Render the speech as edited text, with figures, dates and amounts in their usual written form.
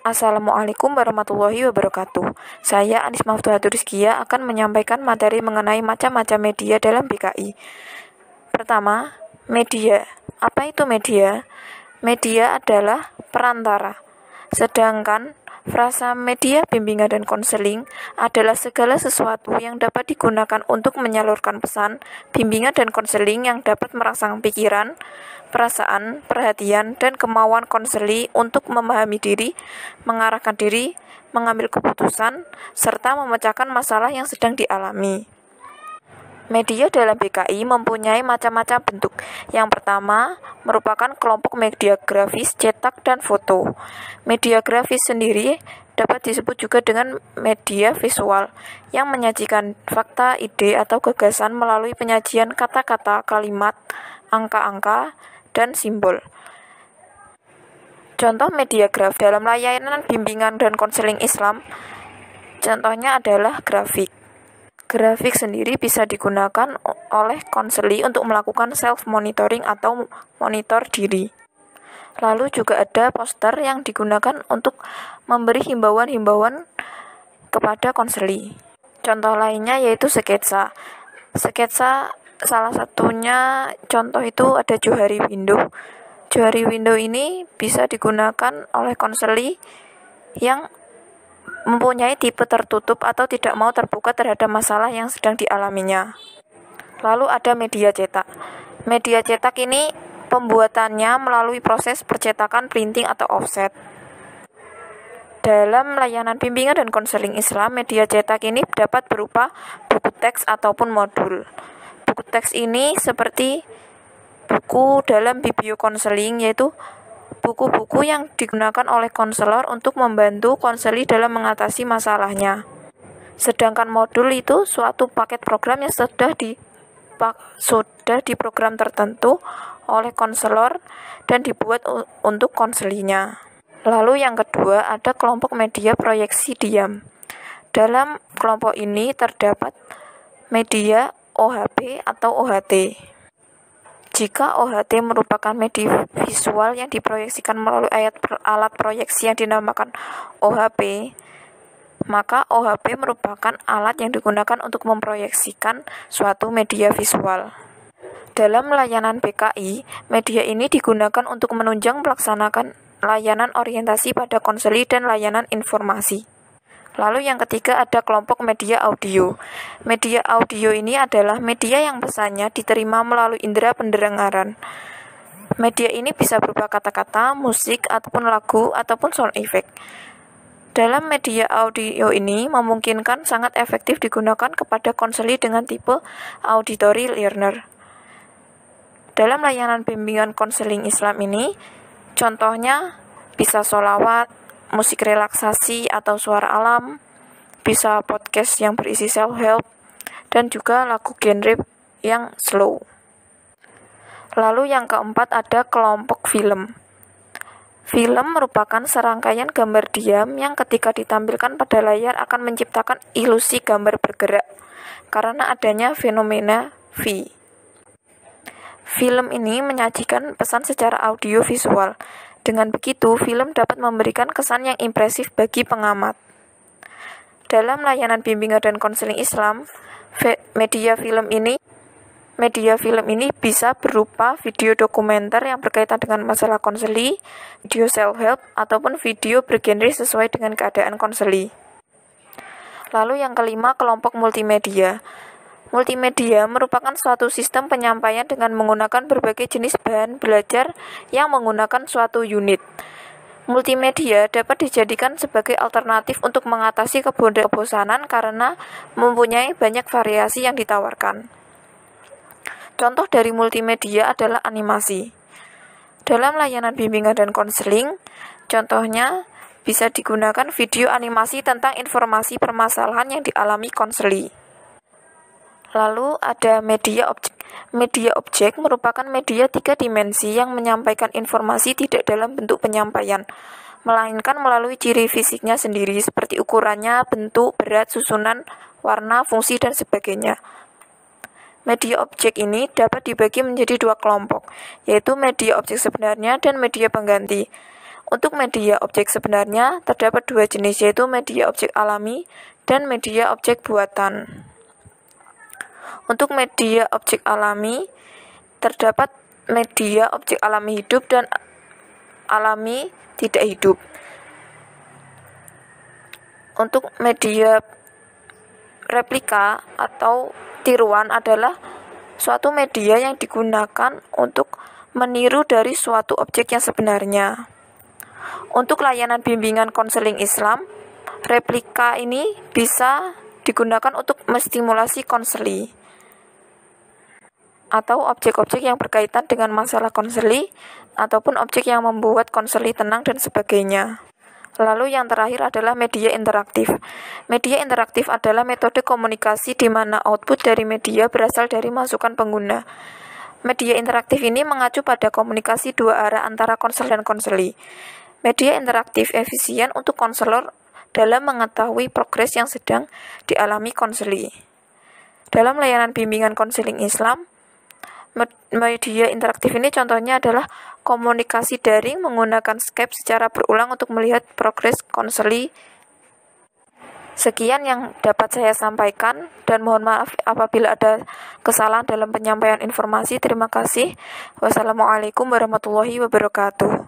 Assalamualaikum warahmatullahi wabarakatuh. Saya Anis Maftuhatur Rizkia akan menyampaikan materi mengenai macam-macam media dalam BKI. Pertama, media. Apa itu media? Media adalah perantara. Sedangkan frasa media bimbingan dan konseling adalah segala sesuatu yang dapat digunakan untuk menyalurkan pesan, bimbingan dan konseling yang dapat merangsang pikiran, perasaan, perhatian, dan kemauan konseli untuk memahami diri, mengarahkan diri, mengambil keputusan, serta memecahkan masalah yang sedang dialami. Media dalam BKI mempunyai macam-macam bentuk. Yang pertama, merupakan kelompok media grafis, cetak, dan foto. Media grafis sendiri dapat disebut juga dengan media visual, yang menyajikan fakta, ide, atau gagasan melalui penyajian kata-kata, kalimat, angka-angka, dan simbol. Contoh media grafis dalam layanan bimbingan dan konseling Islam, contohnya adalah grafik. Grafik sendiri bisa digunakan oleh konseli untuk melakukan self-monitoring atau monitor diri. Lalu juga ada poster yang digunakan untuk memberi himbauan-himbauan kepada konseli. Contoh lainnya yaitu sketsa. Sketsa salah satunya contoh itu ada Johari Window. Johari Window ini bisa digunakan oleh konseli yang mempunyai tipe tertutup atau tidak mau terbuka terhadap masalah yang sedang dialaminya. Lalu ada media cetak. Media cetak ini pembuatannya melalui proses percetakan, printing, atau offset. Dalam layanan bimbingan dan konseling Islam, media cetak ini dapat berupa buku teks ataupun modul. Buku teks ini seperti buku dalam bibliokonseling, yaitu buku-buku yang digunakan oleh konselor untuk membantu konseli dalam mengatasi masalahnya. Sedangkan modul itu suatu paket program yang sudah diprogram tertentu oleh konselor dan dibuat untuk konselinya. Lalu yang kedua ada kelompok media proyeksi diam. Dalam kelompok ini terdapat media OHP atau OHT. Jika OHT merupakan media visual yang diproyeksikan melalui alat proyeksi yang dinamakan OHP, maka OHP merupakan alat yang digunakan untuk memproyeksikan suatu media visual. Dalam layanan BKI, media ini digunakan untuk menunjang melaksanakan layanan orientasi pada konseli dan layanan informasi. Lalu yang ketiga ada kelompok media audio. Media audio ini adalah media yang pesannya diterima melalui indera pendengaran. Media ini bisa berupa kata-kata, musik, ataupun lagu, ataupun sound effect. Dalam media audio ini memungkinkan sangat efektif digunakan kepada konseli dengan tipe auditory learner. Dalam layanan bimbingan konseling Islam ini, contohnya bisa sholawat, musik relaksasi atau suara alam, bisa podcast yang berisi self-help, dan juga lagu genre yang slow. Lalu yang keempat ada kelompok film. Film merupakan serangkaian gambar diam yang ketika ditampilkan pada layar akan menciptakan ilusi gambar bergerak karena adanya fenomena V. Film ini menyajikan pesan secara audio visual. Dengan begitu, film dapat memberikan kesan yang impresif bagi pengamat. Dalam layanan bimbingan dan konseling Islam, media film ini bisa berupa video dokumenter yang berkaitan dengan masalah konseli, video self-help, ataupun video bergenre sesuai dengan keadaan konseli. Lalu yang kelima, kelompok multimedia. Multimedia merupakan suatu sistem penyampaian dengan menggunakan berbagai jenis bahan belajar yang menggunakan suatu unit. Multimedia dapat dijadikan sebagai alternatif untuk mengatasi kebosanan karena mempunyai banyak variasi yang ditawarkan. Contoh dari multimedia adalah animasi. Dalam layanan bimbingan dan konseling, contohnya bisa digunakan video animasi tentang informasi permasalahan yang dialami konseli. Lalu ada media objek. Media objek merupakan media 3 dimensi yang menyampaikan informasi tidak dalam bentuk penyampaian, melainkan melalui ciri fisiknya sendiri seperti ukurannya, bentuk, berat, susunan, warna, fungsi, dan sebagainya. Media objek ini dapat dibagi menjadi 2 kelompok, yaitu media objek sebenarnya dan media pengganti. Untuk media objek sebenarnya terdapat dua jenis, yaitu media objek alami dan media objek buatan. Untuk media objek alami terdapat media objek alami hidup dan alami tidak hidup. Untuk media replika atau tiruan adalah suatu media yang digunakan untuk meniru dari suatu objek yang sebenarnya. Untuk layanan bimbingan konseling Islam, replika ini bisa digunakan untuk menstimulasi konseli atau objek-objek yang berkaitan dengan masalah konseli ataupun objek yang membuat konseli tenang dan sebagainya. Lalu yang terakhir adalah media interaktif. Media interaktif adalah metode komunikasi di mana output dari media berasal dari masukan pengguna. Media interaktif ini mengacu pada komunikasi dua arah antara konselor dan konseli. Media interaktif efisien untuk konselor dalam mengetahui progres yang sedang dialami konseli. Dalam layanan bimbingan konseling Islam, media interaktif ini contohnya adalah komunikasi daring menggunakan Skype secara berulang untuk melihat progres konseli. Sekian yang dapat saya sampaikan dan mohon maaf apabila ada kesalahan dalam penyampaian informasi. Terima kasih. Wassalamualaikum warahmatullahi wabarakatuh.